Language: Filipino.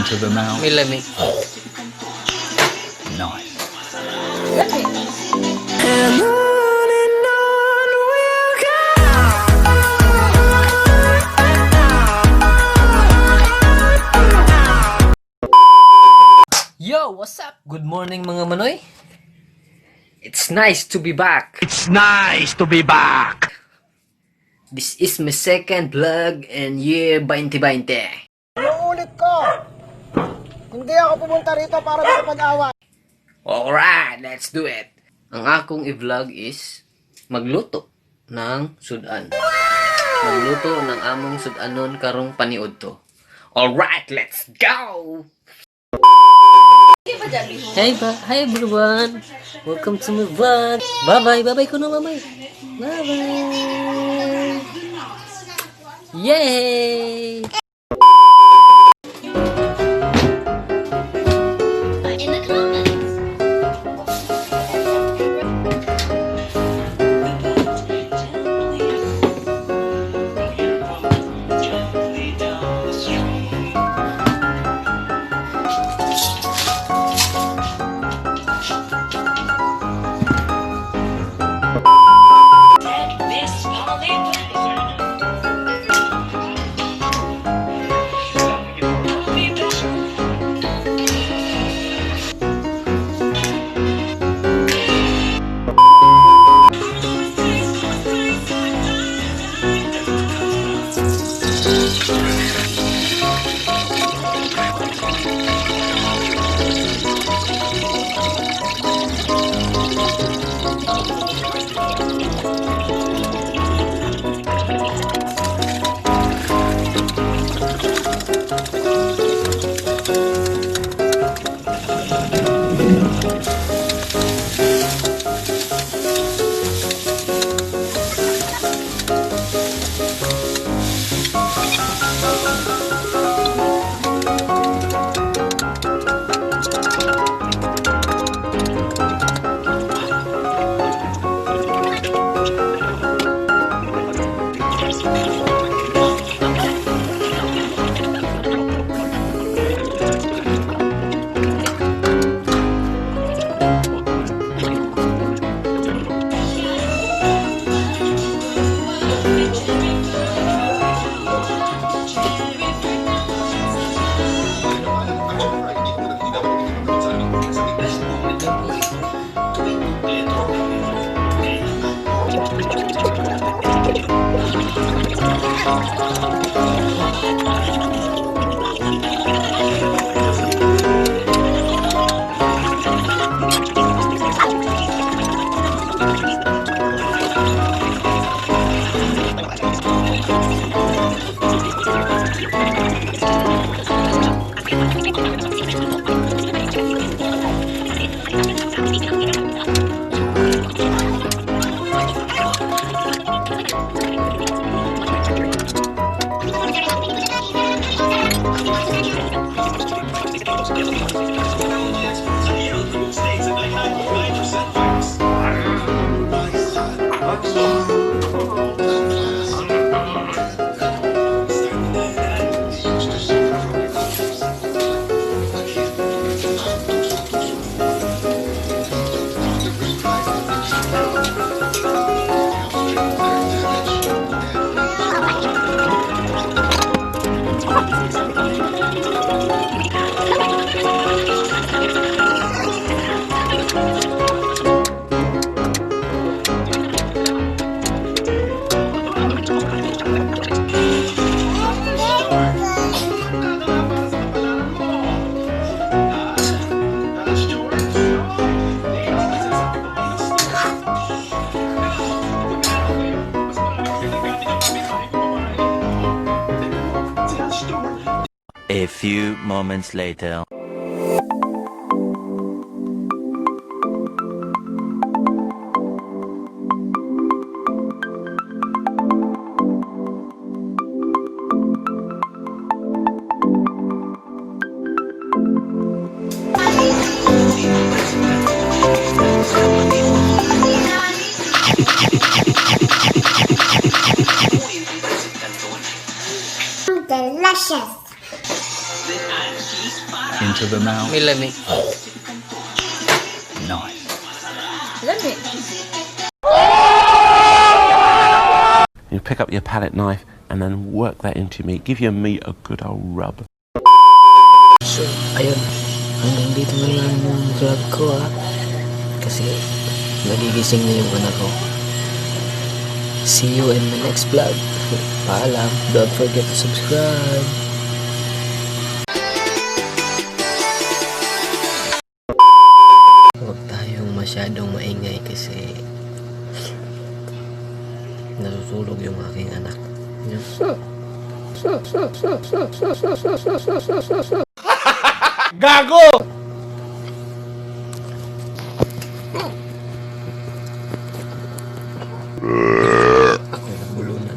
into the mouth. May lamig. Nice. Yo, what's up? Good morning mga manoy. It's nice to be back. It's nice to be back. This is my second vlog and year 2020. Ulit ko! Hindi ako pumunta rito para makapag-away. Alright, let's do it. Ang akong i-vlog is magluto ng sudan. Magluto ng among sudanon karong paniud to. Alright, let's go! Hi everyone! Welcome to my vlog! Bye-bye! Bye-bye ko na, bye-bye! Bye-bye! Yay! In the comments. A few moments later. Delicious. Then add cheese Into the mouth. May lami. Nice. Lami. You pick up your palette knife and then work that into your meat. Give your meat a good old rub. So, ayun. Hanggang dito na lang yung vlog ko kasi nagigising na yung anak ko. See you in the next vlog. Paalam. Don't forget to subscribe. Huwag tayong masyadong maingay kasi natutulog yung aking anak. Gago! Ako nabulunan.